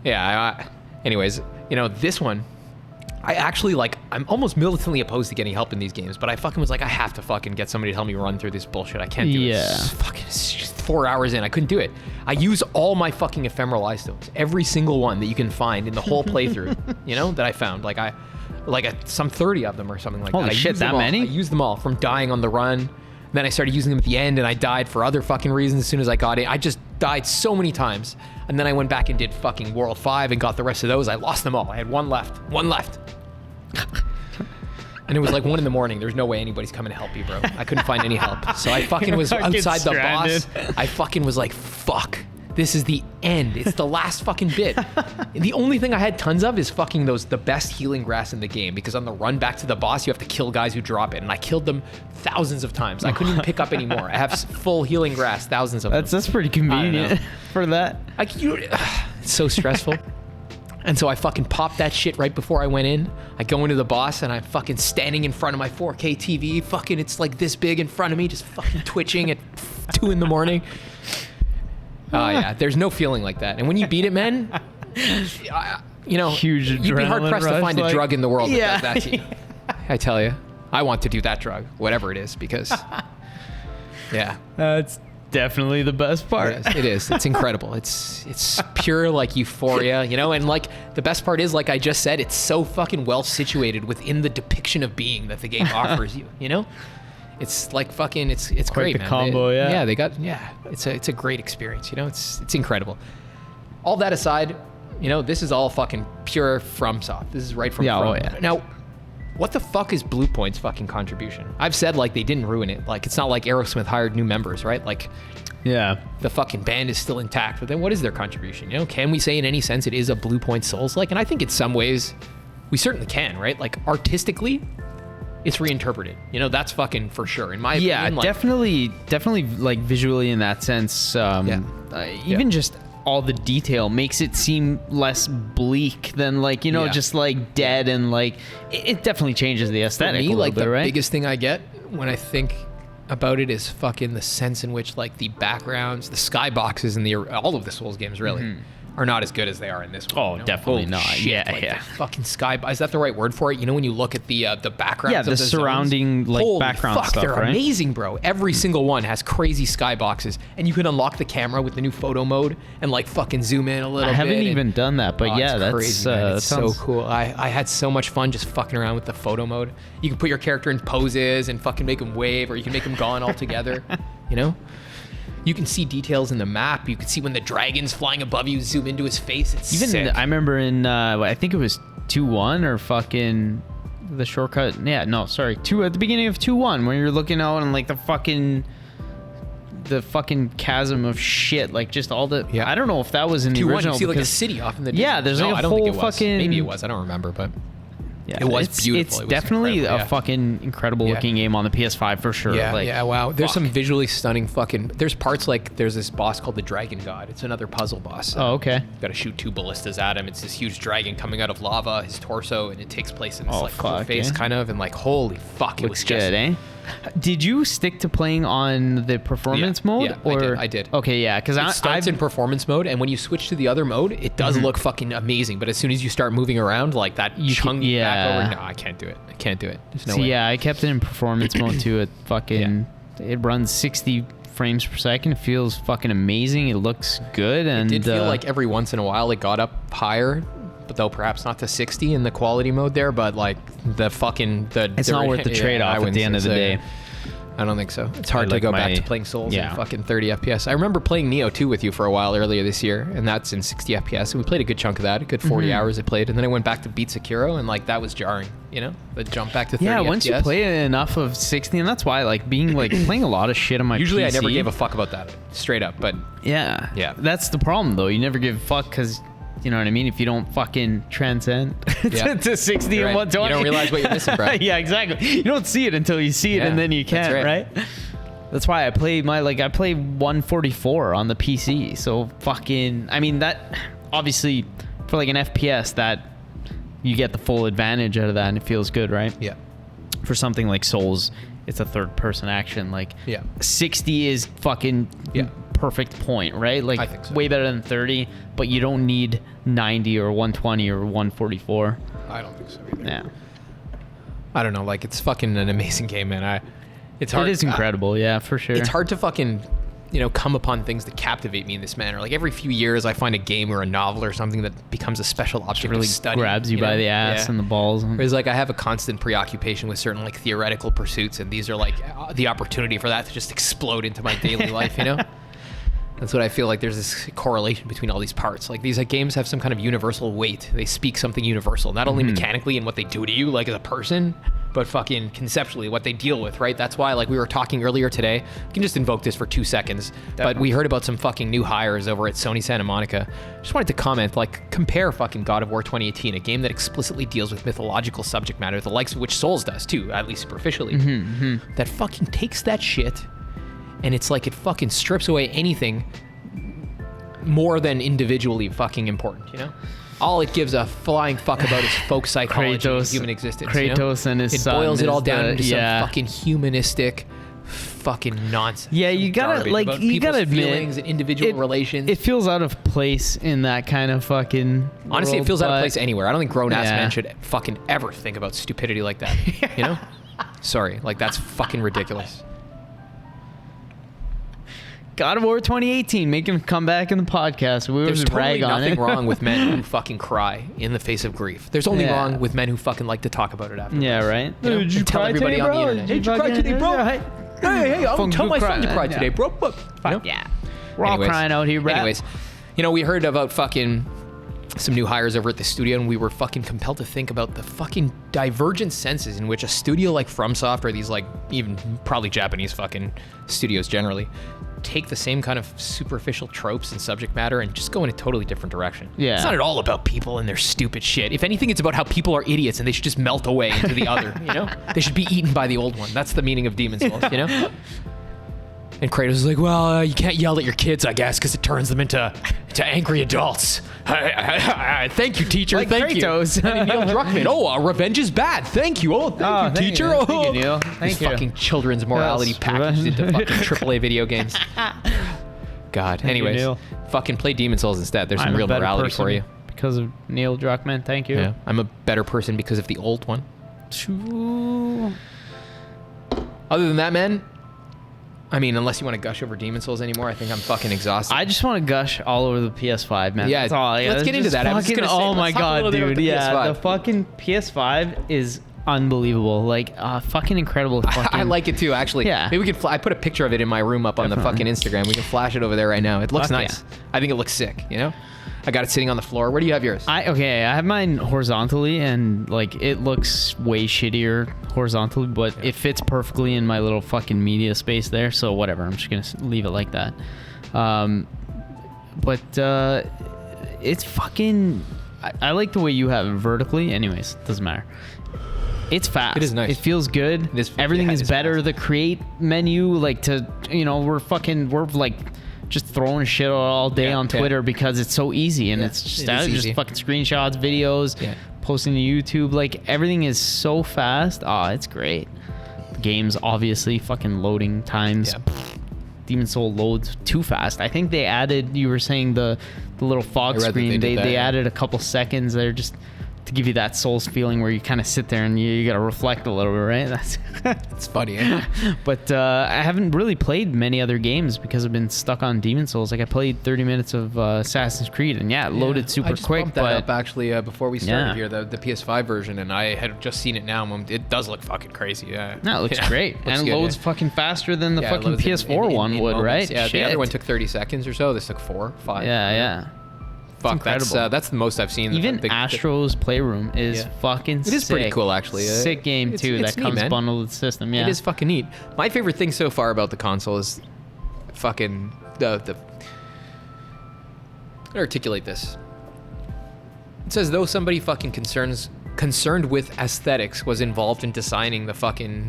Speaker 1: Yeah, anyways, you know, this one, I actually, like, I'm almost militantly opposed to getting help in these games, but I fucking was like, I have to fucking get somebody to help me run through this bullshit. I can't do it. It's just 4 hours in. I couldn't do it. I use all my fucking ephemeral stones, every single one that you can find in the whole playthrough, you know, that I found. Some 30 of them or something like that.
Speaker 2: Holy shit, that many?
Speaker 1: I used them all from dying on the run. Then I started using them at the end, and I died for other fucking reasons as soon as I got it. I just died so many times. And then I went back and did fucking World 5 and got the rest of those. I lost them all. I had one left. And it was like 1 a.m. There's no way anybody's coming to help you, bro. I couldn't find any help. So I fucking was outside the boss. I fucking was like, fuck. This is the end. It's the last fucking bit. The only thing I had tons of is fucking the best healing grass in the game, because on the run back to the boss, you have to kill guys who drop it. And I killed them thousands of times. I couldn't even pick up any more. I have full healing grass, thousands of them.
Speaker 2: That's pretty convenient for that.
Speaker 1: It's so stressful. And so I fucking popped that shit right before I went in. I go into the boss and I'm fucking standing in front of my 4K TV. Fucking, it's like this big in front of me, just fucking twitching at 2 a.m. Oh yeah, there's no feeling like that. And when you beat it, man, you know, you'd be hard pressed to find a drug in the world that does that to you. I tell you, I want to do that drug, whatever it is, because yeah,
Speaker 2: that's definitely the best part.
Speaker 1: It is. It's incredible. It's pure like euphoria, you know. And like the best part is, like I just said, it's so fucking well situated within the depiction of being that the game offers you. You know. It's like fucking, it's
Speaker 2: quite
Speaker 1: great,
Speaker 2: the
Speaker 1: man.
Speaker 2: combo,
Speaker 1: It's a great experience, you know. It's incredible. All that aside, you know, this is all fucking pure FromSoft. This is right from From. Now, what the fuck is Bluepoint's fucking contribution? I've said like they didn't ruin it. Like it's not like Aerosmith hired new members, right? Like,
Speaker 2: yeah,
Speaker 1: the fucking band is still intact. But then what is their contribution? You know, can we say in any sense it is a Bluepoint Souls-like? And I think in some ways we certainly can, right? Like artistically, it's reinterpreted, you know. That's fucking for sure in my opinion.
Speaker 2: Like, definitely like visually in that sense. Even just all the detail makes it seem less bleak than like, you know, just like dead, and like it definitely changes the aesthetic.
Speaker 1: For me,
Speaker 2: a
Speaker 1: like
Speaker 2: bit,
Speaker 1: the
Speaker 2: right?
Speaker 1: biggest thing I get when I think about it is fucking the sense in which like the backgrounds, the skyboxes in all of the Souls games really are not as good as they are in this one.
Speaker 2: Oh,
Speaker 1: you know?
Speaker 2: definitely not.
Speaker 1: Shit, like the fucking sky. Is that the right word for it? You know, when you look at the backgrounds,
Speaker 2: the
Speaker 1: of the
Speaker 2: surrounding
Speaker 1: zones,
Speaker 2: like
Speaker 1: holy
Speaker 2: background
Speaker 1: fuck,
Speaker 2: stuff,
Speaker 1: they're
Speaker 2: right?
Speaker 1: amazing, bro. Every single one has crazy skyboxes, and you can unlock the camera with the new photo mode and like fucking zoom in a little bit.
Speaker 2: I haven't even done that, but that's
Speaker 1: crazy, it's so cool. I had so much fun just fucking around with the photo mode. You can put your character in poses and fucking make him wave, or you can make him gone altogether. You know. You can see details in the map. You can see when the dragon's flying above you, zoom into his face. It's
Speaker 2: even
Speaker 1: sick.
Speaker 2: I remember in I think it was 2-1 or fucking the shortcut. Yeah, no, sorry, 2 at the beginning of 2-1 when you're looking out and like the fucking chasm of shit, like just all the. Yeah. I don't know if that was in the original.
Speaker 1: You see like a city off in the distance.
Speaker 2: Yeah, there's like a whole fucking.
Speaker 1: Maybe it was. I don't remember, but.
Speaker 2: Yeah,
Speaker 1: it was beautiful.
Speaker 2: It's definitely a fucking incredible looking game on the PS5 for sure.
Speaker 1: Yeah, wow. There's some visually stunning fucking. There's parts like there's this boss called the Dragon God. It's another puzzle boss.
Speaker 2: Oh, okay.
Speaker 1: You got to shoot 2 ballistas at him. It's this huge dragon coming out of lava, his torso, and it takes place in this cool face kind of, and like holy fuck, it
Speaker 2: looks
Speaker 1: was just
Speaker 2: good, eh? Did you stick to playing on the performance mode?
Speaker 1: Yeah,
Speaker 2: or?
Speaker 1: I did.
Speaker 2: Okay, yeah, because
Speaker 1: it starts in performance mode, and when you switch to the other mode, it does look fucking amazing. But as soon as you start moving around, like that chunk back over, no, I can't do it. There's no way.
Speaker 2: Yeah, I kept it in performance mode too. It fucking it runs 60 frames per second. It feels fucking amazing. It looks good, and
Speaker 1: it did feel like every once in a while it got up higher. But though perhaps not to 60 in the quality mode there, but like it's
Speaker 2: not worth the trade-off at the end of the day.
Speaker 1: I don't think so. It's hard to go back to playing Souls in fucking 30 FPS. I remember playing Neo 2 with you for a while earlier this year, and that's in 60 FPS. And we played a good chunk of that, a good 40 hours I played. And then I went back to beat Sekiro, and like that was jarring, you know? The jump back to 30 FPS.
Speaker 2: Yeah, once you play enough of 60, and that's why like being like playing a lot of shit on my
Speaker 1: Usually
Speaker 2: PC.
Speaker 1: I never gave a fuck about that, straight up, but...
Speaker 2: Yeah. That's the problem, though. You never give a fuck because... You know what I mean? If you don't fucking transcend to 60 and 120.
Speaker 1: You don't realize what you're missing, bro.
Speaker 2: Yeah, exactly. You don't see it until you see it, and then you can't, right? That's why I play 144 on the PC. So fucking, I mean, that obviously for like an FPS, that you get the full advantage out of that and it feels good, right?
Speaker 1: Yeah.
Speaker 2: For something like Souls, it's a third person action. Like 60 is fucking perfect point, right? Like,
Speaker 1: I think so.
Speaker 2: Way better than 30, but you don't need 90 or 120 or 144.
Speaker 1: I don't think so either.
Speaker 2: Yeah.
Speaker 1: I don't know. Like, it's fucking an amazing game, man. It's hard.
Speaker 2: It is incredible, yeah, for sure.
Speaker 1: It's hard to fucking, come upon things that captivate me in this manner. Like, every few years, I find a game or a novel or something that becomes a special object
Speaker 2: really
Speaker 1: of study.
Speaker 2: Grabs you by the ass and the balls.
Speaker 1: Whereas, like, I have a constant preoccupation with certain, like, theoretical pursuits, and these are, like, the opportunity for that to just explode into my daily life, That's what I feel like. There's this correlation between all these parts. Like, these games have some kind of universal weight. They speak something universal, not only mechanically and what they do to you, like, as a person, but fucking conceptually what they deal with, right? That's why, like, we were talking earlier today. We can just invoke this for 2 seconds. Definitely. But we heard about some fucking new hires over at Sony Santa Monica. Just wanted to comment, like, compare fucking God of War 2018, a game that explicitly deals with mythological subject matter, the likes of which Souls does too, at least superficially. That fucking takes that shit, and it's like it fucking strips away anything more than individually fucking important, All it gives a flying fuck about is folk psychology and human existence.
Speaker 2: Kratos and his son.
Speaker 1: It boils it all down into some fucking humanistic fucking nonsense.
Speaker 2: Yeah, you gotta admit,
Speaker 1: feelings and individual relations.
Speaker 2: It feels out of place in that kind of fucking
Speaker 1: Honestly,
Speaker 2: world,
Speaker 1: it feels out of place anywhere. I don't think grown-ass men should fucking ever think about stupidity like that. Sorry, like, that's fucking ridiculous.
Speaker 2: God of War 2018, make him come back in the podcast. We
Speaker 1: There's
Speaker 2: just rag on it.
Speaker 1: nothing wrong with men who fucking cry in the face of grief. There's only wrong with men who fucking like to talk about it afterwards.
Speaker 2: Yeah, right?
Speaker 1: Did you tell everybody today, on the internet.
Speaker 2: Did you cry today, bro?
Speaker 1: Hey, I'm tell my son to cry today, bro.
Speaker 2: Yeah. We're all crying out here, bro.
Speaker 1: Anyways, we heard about fucking some new hires over at the studio, and we were fucking compelled to think about the fucking divergent senses in which a studio like FromSoft, or these, like, even probably Japanese fucking studios generally, take the same kind of superficial tropes and subject matter and just go in a totally different direction.
Speaker 2: Yeah.
Speaker 1: It's not at all about people and their stupid shit. If anything, it's about how people are idiots and they should just melt away into the other, They should be eaten by the old one. That's the meaning of Demon's Souls, And Kratos is like, well, you can't yell at your kids, I guess, because it turns them into angry adults. Thank you, teacher.
Speaker 2: Like
Speaker 1: thank
Speaker 2: Kratos.
Speaker 1: You. And Neil Druckmann. Revenge is bad. Thank you. Oh, thank you, teacher.
Speaker 2: Thank you, Neil. Thank
Speaker 1: you. Fucking children's morality packaged into fucking AAA video games. God. Anyways, fucking play Demon's Souls instead. There's some real morality for you.
Speaker 2: Because of Neil Druckmann. Thank you.
Speaker 1: Yeah. I'm a better person because of the old one. Other than that, man, I mean, unless you want to gush over Demon's Souls anymore, I think I'm fucking exhausted.
Speaker 2: I just want to gush all over the PS5, man.
Speaker 1: Yeah,
Speaker 2: that's all.
Speaker 1: Let's get into that. I was just gonna say,
Speaker 2: oh my god, dude.
Speaker 1: The
Speaker 2: yeah,
Speaker 1: PS5.
Speaker 2: the fucking PS5 is unbelievable. Like, fucking incredible.
Speaker 1: I like it too, actually.
Speaker 2: Yeah.
Speaker 1: Maybe we could. I put a picture of it in my room up on the fucking Instagram. We can flash it over there right now. It looks nice. Yeah. I think it looks sick. I got it sitting on the floor. Where do you have yours?
Speaker 2: I have mine horizontally, and like it looks way shittier horizontally, but it fits perfectly in my little fucking media space there. So whatever, I'm just gonna leave it like that. But it's fucking. I like the way you have it vertically. Anyways, doesn't matter. It's fast.
Speaker 1: It is nice.
Speaker 2: It feels good.
Speaker 1: It is,
Speaker 2: Everything is better.
Speaker 1: Fast.
Speaker 2: The create menu, like we're like just throwing shit all day on Twitter because it's so easy, and it's just just fucking screenshots, videos, posting to YouTube. Like, everything is so fast. It's great. Games, obviously, fucking loading times. Demon's Soul loads too fast. I think they added, you were saying the little fog screen, they added a couple seconds there just to give you that Souls feeling where you kind of sit there and you got to reflect a little bit, right? That's
Speaker 1: it's funny, eh?
Speaker 2: But I haven't really played many other games because I've been stuck on Demon's Souls. Like, I played 30 minutes of Assassin's Creed, and it loaded super quick.
Speaker 1: Bumped that up actually before we started here, the PS5 version, and I had just seen it now. It does look fucking crazy. Yeah,
Speaker 2: no, it looks great, and it loads fucking faster than the fucking PS4 one would, moments. Right?
Speaker 1: Yeah, the other one took 30 seconds or so. This took 4, 5.
Speaker 2: Yeah.
Speaker 1: Fuck, that's the most I've seen.
Speaker 2: Even Astro's Playroom is fucking sick.
Speaker 1: It is pretty cool, actually.
Speaker 2: Sick game, too, that comes bundled with the system, yeah.
Speaker 1: It is fucking neat. My favorite thing so far about the console is fucking the articulate this. It's as though somebody fucking concerned with aesthetics was involved in designing the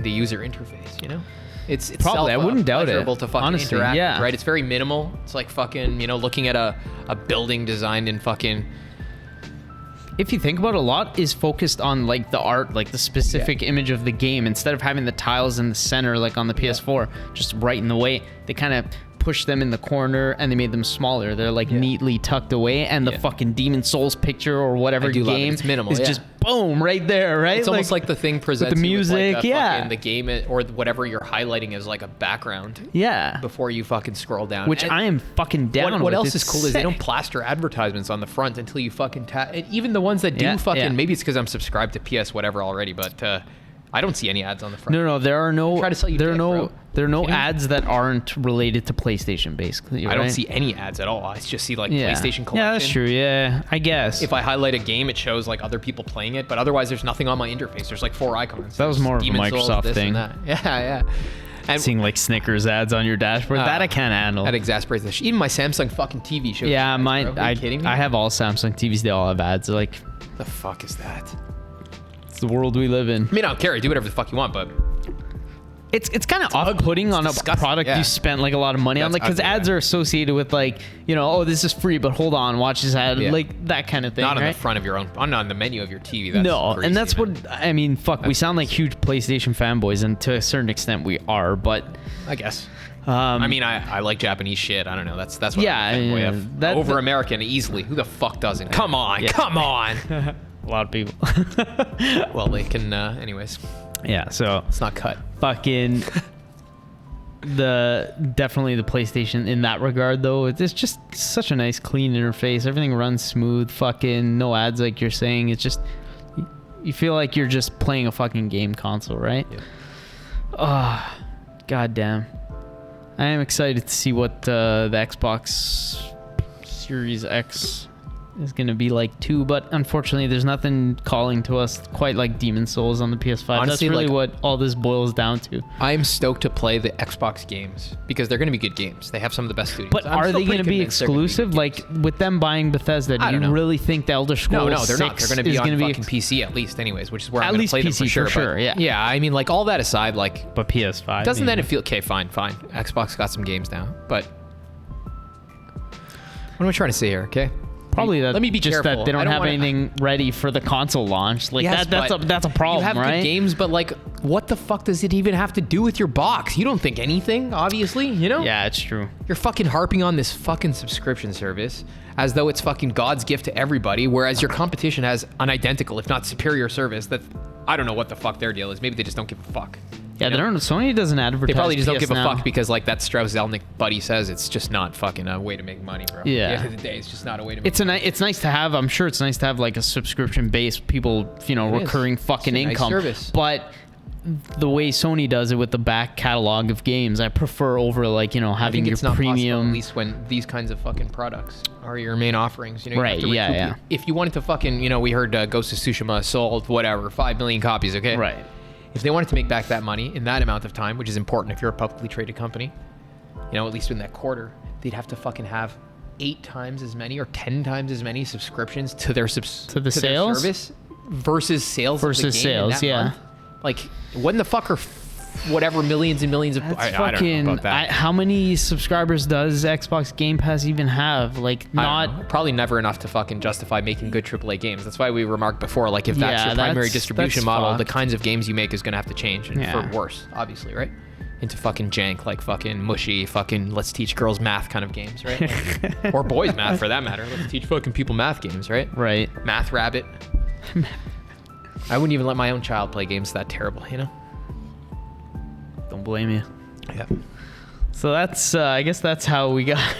Speaker 1: user interface, It's
Speaker 2: Probably, I wouldn't doubt it.
Speaker 1: pleasurable to fucking
Speaker 2: Honestly,
Speaker 1: interact
Speaker 2: yeah.
Speaker 1: with, right? It's very minimal. It's like fucking, looking at a building designed in fucking...
Speaker 2: If you think about it, a lot is focused on like the art, like the specific image of the game. Instead of having the tiles in the center, like on the PS4, just right in the way, they kind of pushed them in the corner and they made them smaller. They're like neatly tucked away, and the fucking Demon Souls picture or whatever game
Speaker 1: it's minimal,
Speaker 2: is just boom right there, right?
Speaker 1: It's almost like the thing presents
Speaker 2: the
Speaker 1: you with
Speaker 2: music,
Speaker 1: like fucking the game or whatever you're highlighting as like a background.
Speaker 2: Yeah.
Speaker 1: Before you fucking scroll down.
Speaker 2: Which I am fucking down with.
Speaker 1: What else
Speaker 2: It's
Speaker 1: is cool is they
Speaker 2: sick.
Speaker 1: don't plaster advertisements on the front until you fucking tap. Even the ones that do maybe it's because I'm subscribed to PS whatever already, but I don't see any ads on the front.
Speaker 2: No, there are no.
Speaker 1: Try to sell you
Speaker 2: there are
Speaker 1: dick,
Speaker 2: no.
Speaker 1: bro.
Speaker 2: There are no ads that aren't related to PlayStation, basically.
Speaker 1: I don't
Speaker 2: right?
Speaker 1: see any ads at all. I just see like PlayStation collection.
Speaker 2: Yeah, that's true. Yeah, I guess.
Speaker 1: If I highlight a game, it shows like other people playing it, but otherwise there's nothing on my interface. There's like 4 icons.
Speaker 2: That was more of a
Speaker 1: Demon's Souls,
Speaker 2: Microsoft
Speaker 1: this
Speaker 2: thing.
Speaker 1: and that. Yeah. And
Speaker 2: Seeing like Snickers ads on your dashboard, that I can't handle.
Speaker 1: that exasperates the shit. Even my Samsung fucking TV shows.
Speaker 2: Yeah,
Speaker 1: ads,
Speaker 2: mine.
Speaker 1: bro. Are you kidding me?
Speaker 2: I have all Samsung TVs. They all have ads. Like,
Speaker 1: The fuck is that?
Speaker 2: it's the world we live in.
Speaker 1: I mean, I don't care. Do whatever the fuck you want, but
Speaker 2: It's kind of off-putting on a
Speaker 1: disgusting,
Speaker 2: product you spent like a lot of money on, like, because
Speaker 1: ugly,
Speaker 2: ads are associated with like, oh, this is free, but hold on, watch this ad, like that kind of thing.
Speaker 1: not on
Speaker 2: right?
Speaker 1: the front of your own, not on the menu of your TV. That's
Speaker 2: No,
Speaker 1: crazy,
Speaker 2: and that's
Speaker 1: man.
Speaker 2: what I mean. Fuck, we sound like huge PlayStation fanboys, and to a certain extent, we are. But
Speaker 1: I guess. I mean, I like Japanese shit. I don't know. That's what
Speaker 2: Yeah,
Speaker 1: I'm a fanboy
Speaker 2: yeah,
Speaker 1: of.
Speaker 2: that-
Speaker 1: Over American easily. Who the fuck doesn't? Come on, come on.
Speaker 2: a lot of people.
Speaker 1: Well, they can. Anyways,
Speaker 2: Yeah, so
Speaker 1: it's not cut.
Speaker 2: fucking definitely the PlayStation in that regard though. It's just such a nice clean interface. Everything runs smooth. Fucking no ads, like you're saying. It's just you feel like you're just playing a fucking game console, right?
Speaker 1: Yeah.
Speaker 2: Oh, goddamn. I am excited to see what the Xbox Series X is going to be like too, but unfortunately there's nothing calling to us quite like Demon Souls on the PS5.
Speaker 1: Honestly,
Speaker 2: that's really
Speaker 1: like,
Speaker 2: what all this boils down to.
Speaker 1: I'm stoked to play the Xbox games because they're going to be good games. They have some of the best studios.
Speaker 2: But are they going to be exclusive? Like with them buying Bethesda, do you really think the Elder Scrolls
Speaker 1: No, they're
Speaker 2: 6
Speaker 1: not. They're going to be
Speaker 2: is
Speaker 1: on
Speaker 2: gonna
Speaker 1: fucking PC at least, anyways, which is where
Speaker 2: At
Speaker 1: I'm going to
Speaker 2: least
Speaker 1: play them
Speaker 2: PC
Speaker 1: for sure.
Speaker 2: yeah.
Speaker 1: Yeah, I mean, like all that aside, like,
Speaker 2: But PS5
Speaker 1: doesn't that feel okay? Fine. Xbox got some games now, but what am I trying to say here? Okay.
Speaker 2: probably that?
Speaker 1: Let me be
Speaker 2: just
Speaker 1: careful.
Speaker 2: that they don't have
Speaker 1: wanna,
Speaker 2: anything ready for the console launch. Like
Speaker 1: Yes,
Speaker 2: that's a problem,
Speaker 1: you have
Speaker 2: right?
Speaker 1: good games, but like, what the fuck does it even have to do with your box? You don't think anything, obviously,
Speaker 2: Yeah, it's true.
Speaker 1: You're fucking harping on this fucking subscription service as though it's fucking God's gift to everybody, whereas your competition has an identical, if not superior service that I don't know what the fuck their deal is. Maybe they just don't give a fuck.
Speaker 2: Yeah, Sony doesn't advertise.
Speaker 1: They probably just don't
Speaker 2: PS
Speaker 1: give a
Speaker 2: now.
Speaker 1: fuck because like that Strauss Zelnick buddy says, it's just not fucking a way to make money, bro.
Speaker 2: Yeah.
Speaker 1: At the end of the day, it's just not a way to make
Speaker 2: It's nice to have. I'm sure it's nice to have like a subscription based people, recurring fucking
Speaker 1: It's a nice
Speaker 2: income.
Speaker 1: service.
Speaker 2: But the way Sony does it with the back catalog of games, I prefer over like
Speaker 1: I
Speaker 2: having
Speaker 1: think
Speaker 2: your
Speaker 1: it's not possible,
Speaker 2: premium.
Speaker 1: at least when these kinds of fucking products are your main offerings. You have
Speaker 2: Right,
Speaker 1: to
Speaker 2: yeah,
Speaker 1: recoup
Speaker 2: yeah.
Speaker 1: If you wanted to fucking, we heard Ghost of Tsushima sold, whatever, 5 million copies, okay?
Speaker 2: Right.
Speaker 1: If they wanted to make back that money in that amount of time, which is important if you're a publicly traded company, at least in that quarter, they'd have to fucking have 8 times as many or 10 times as many subscriptions to their
Speaker 2: sales?
Speaker 1: their service versus sales of the game in that month. Like, when the fuck are whatever millions and millions of...
Speaker 2: That's
Speaker 1: I don't know about that.
Speaker 2: how many subscribers does Xbox Game Pass even have? Like
Speaker 1: I don't know. Probably never enough to fucking justify making good AAA games. That's why we remarked before, like if that's your primary distribution model, the kinds of games you make is going to have to change, and for worse, obviously, right? Into fucking jank, like fucking mushy, fucking let's teach girls math kind of games, right? Like, or boys math for that matter. Let's teach fucking people math games, right?
Speaker 2: Right.
Speaker 1: Math rabbit. I wouldn't even let my own child play games that terrible,
Speaker 2: Don't blame you.
Speaker 1: Yeah.
Speaker 2: So that's I guess that's how we got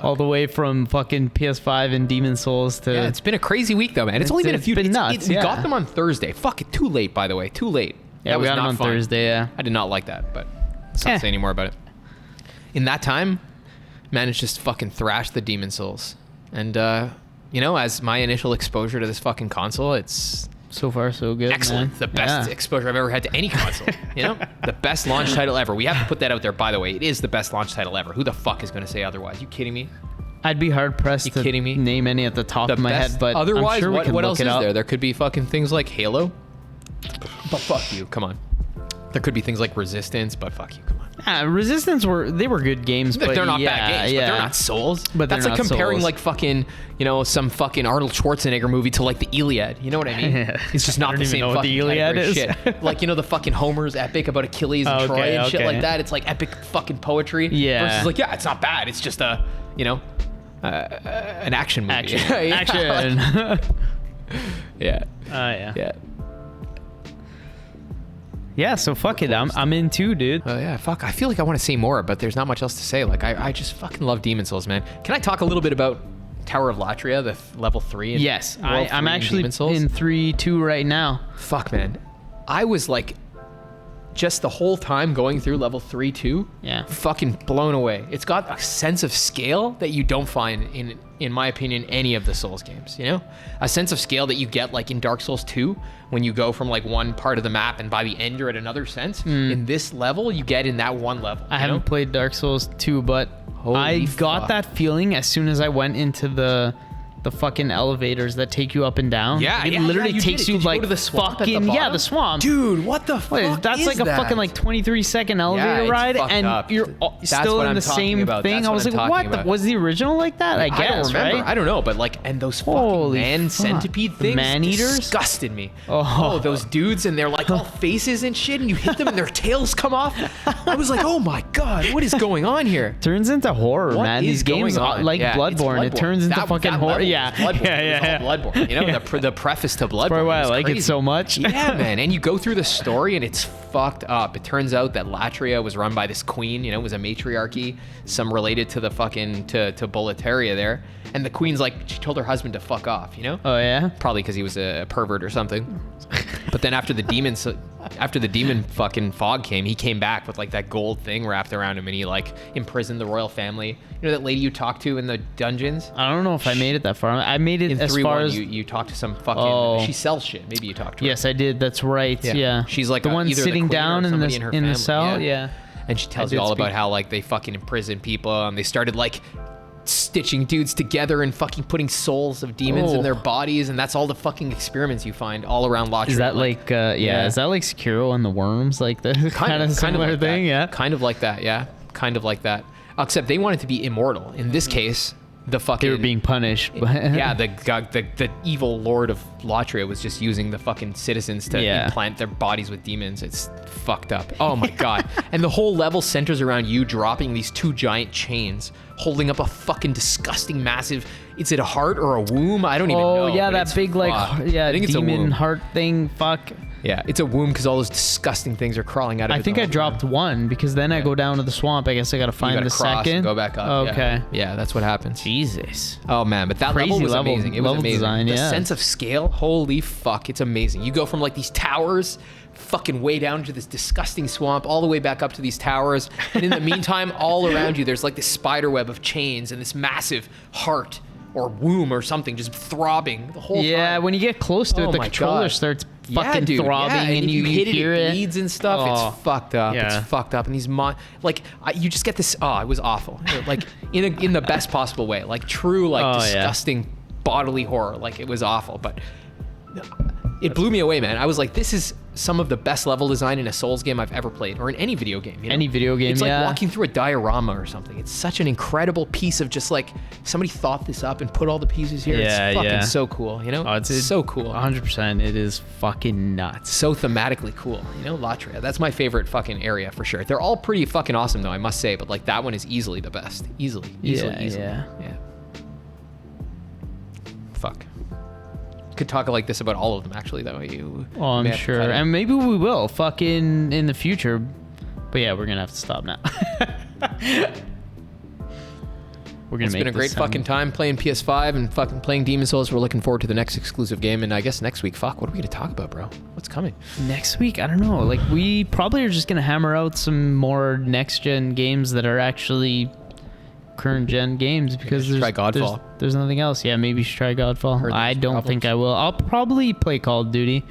Speaker 2: all the way from fucking PS5 and Demon Souls to...
Speaker 1: Yeah, it's been a crazy week though, man. It's only been a few days.
Speaker 2: Nuts,
Speaker 1: We got them on Thursday. Fuck it, too late, by the way. Too late.
Speaker 2: Yeah, we got them on Thursday, yeah.
Speaker 1: I did not like that, but let's not say any more about it. In that time, managed to just fucking thrash the Demon Souls. And, as my initial exposure to this fucking console, it's...
Speaker 2: So far, so good.
Speaker 1: Excellent.
Speaker 2: Man.
Speaker 1: The best exposure I've ever had to any console. The best launch title ever. We have to put that out there, by the way. It is the best launch title ever. Who the fuck is going to say otherwise? You kidding me?
Speaker 2: I'd be hard pressed to
Speaker 1: kidding me?
Speaker 2: name any at the top of my head, but
Speaker 1: otherwise,
Speaker 2: I'm sure
Speaker 1: what else is
Speaker 2: there?
Speaker 1: There could be fucking things like Halo. But fuck you. Come on. There could be things like Resistance, but fuck you, come on.
Speaker 2: Resistance were good games, but
Speaker 1: they're not bad games, but they're not Souls.
Speaker 2: But
Speaker 1: that's like comparing like fucking, you know, some fucking Arnold Schwarzenegger movie to like the Iliad. You know what I mean? It's just not the same fucking the Iliad is. Shit. Like, you know, the fucking Homer's epic about Achilles and Troy and shit like that. It's like epic fucking poetry.
Speaker 2: Yeah.
Speaker 1: Versus like, yeah, it's not bad. It's just a, you know, an action movie.
Speaker 2: Action.
Speaker 1: Yeah.
Speaker 2: Yeah.
Speaker 1: Yeah.
Speaker 2: Yeah, so fuck it. I'm in too, dude.
Speaker 1: Oh yeah, fuck. I feel like I want to say more, but there's not much else to say. Like I just fucking love Demon Souls, man. Can I talk a little bit about Tower of Latria, the level 3?
Speaker 2: Yes, I'm actually in 3-2 right now.
Speaker 1: Fuck, man. I was like, just the whole time going through level 3-2, fucking blown away. It's got a sense of scale that you don't find in my opinion, any of the Souls games, you know? A sense of scale that you get like in Dark Souls 2, when you go from like one part of the map and by the end you're at another sense. In this level, you get in that one level.
Speaker 2: I haven't played Dark Souls 2, but I got that feeling as soon as I went into the fucking elevators that take you up and down.
Speaker 1: Yeah,
Speaker 2: it literally takes you like
Speaker 1: go to the swamp
Speaker 2: fucking the swamp.
Speaker 1: Dude, what the fuck?
Speaker 2: That's like a fucking like 23-second elevator ride, and you're still in the same thing. I was like, what? Was the original like that? I guess,
Speaker 1: I don't remember.
Speaker 2: right?
Speaker 1: I don't know, but like, and those fucking centipede things,
Speaker 2: man-eaters,
Speaker 1: disgusted me. Oh, those dudes, and they're like all faces and shit, and you hit them and their tails come off. I was like, oh my god, what is going on here?
Speaker 2: Turns into horror, man. These games like Bloodborne. It turns into fucking horror. Yeah.
Speaker 1: Bloodborne. You know, the preface to Bloodborne. That's
Speaker 2: probably why I like it so much.
Speaker 1: Yeah, man. And you go through the story and it's fucked up. It turns out that Latria was run by this queen, you know, it was a matriarchy, some related to the fucking, to Boletaria there. And the queen's like, she told her husband to fuck off, you know?
Speaker 2: Oh, yeah?
Speaker 1: Probably because he was a pervert or something. But then after the demon fucking fog came, he came back with like that gold thing wrapped around him and he like imprisoned the royal family. You know that lady you talked to in the dungeons?
Speaker 2: I don't know if I made it that far. I made it in as far as...
Speaker 1: You talked to some fucking... She sells shit. Maybe you talked to her.
Speaker 2: Yes, I did. That's right. Yeah.
Speaker 1: She's like
Speaker 2: the one sitting down in the cell. Yeah.
Speaker 1: And she tells you all about how like they fucking imprison people and they started like stitching dudes together and fucking putting souls of demons in their bodies, and that's all the fucking experiments you find all around Latria.
Speaker 2: Is that like is that like Sekiro and the worms, like the kind of similar like thing?
Speaker 1: Yeah, kind of like that. Yeah, kind of like that. Except they wanted to be immortal. In this case, the fucking...
Speaker 2: They were being punished.
Speaker 1: Yeah, the evil lord of Latria was just using the fucking citizens to implant their bodies with demons. It's fucked up. Oh my god. And the whole level centers around you dropping these 2 giant chains, holding up a fucking disgusting massive... Is it a heart or a womb? I don't even know.
Speaker 2: Oh yeah, that big like... Yeah, I think demon it's a womb. Heart thing. Fuck.
Speaker 1: Yeah, it's a womb because all those disgusting things are crawling out of it.
Speaker 2: I think I dropped one because then I go down to the swamp. I guess I got to find the second.
Speaker 1: And go back up.
Speaker 2: Okay.
Speaker 1: Yeah, that's what happens.
Speaker 2: Jesus.
Speaker 1: Oh man, but that level was amazing. It was amazing.
Speaker 2: Design,
Speaker 1: the sense of scale, holy fuck, it's amazing. You go from like these towers fucking way down to this disgusting swamp all the way back up to these towers, and in the meantime all around you there's like this spider web of chains and this massive heart or womb or something just throbbing the whole time.
Speaker 2: Yeah, when you get close to it, the controller starts fucking throbbing, and you
Speaker 1: hit
Speaker 2: hear
Speaker 1: it bleeds and stuff. It's fucked up.
Speaker 2: Yeah.
Speaker 1: It's fucked up. And these you just get this. Oh, it was awful. Like in the best possible way. Like true, like disgusting bodily horror. Like it was awful, but it blew me away, man. I was like, this is some of the best level design in a Souls game I've ever played, or in any video game. You know?
Speaker 2: Any video game,
Speaker 1: it's like walking through a diorama or something. It's such an incredible piece of just like somebody thought this up and put all the pieces here. It's fucking so cool, you know?
Speaker 2: Oh, it's
Speaker 1: so cool.
Speaker 2: 100%. It is fucking nuts.
Speaker 1: So thematically cool, you know? Latria. That's my favorite fucking area for sure. They're all pretty fucking awesome though, I must say, but like that one is easily the best. Easily. Yeah. Fuck. Could talk like this about all of them actually though.
Speaker 2: I'm sure, and maybe we will fucking in the future, but yeah, we're gonna have to stop now.
Speaker 1: It's been a great fucking time playing PS5 and fucking playing Demon Souls. We're looking forward to the next exclusive game, and I guess next week, fuck, what are we gonna talk about, bro? What's coming
Speaker 2: next week? I don't know. Like we probably are just gonna hammer out some more next gen games that are actually current gen games, because there's nothing else. Yeah, maybe you should try Godfall. I don't think I will. I'll probably play Call of Duty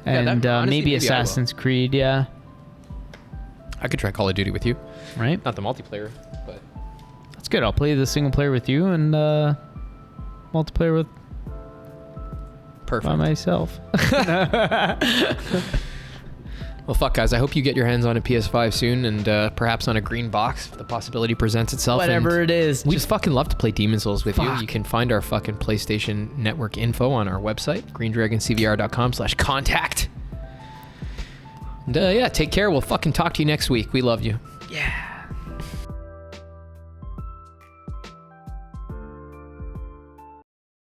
Speaker 2: and maybe Assassin's Creed. Yeah,
Speaker 1: I could try Call of Duty with you.
Speaker 2: Right?
Speaker 1: Not the multiplayer, but
Speaker 2: that's good. I'll play the single player with you and multiplayer with by myself.
Speaker 1: Well, fuck, guys. I hope you get your hands on a PS5 soon, and perhaps on a green box if the possibility presents itself.
Speaker 2: Whatever it is.
Speaker 1: We'd fucking love to play Demon's Souls with you. You can find our fucking PlayStation Network info on our website, greendragoncvr.com/contact. And yeah, take care. We'll fucking talk to you next week. We love you.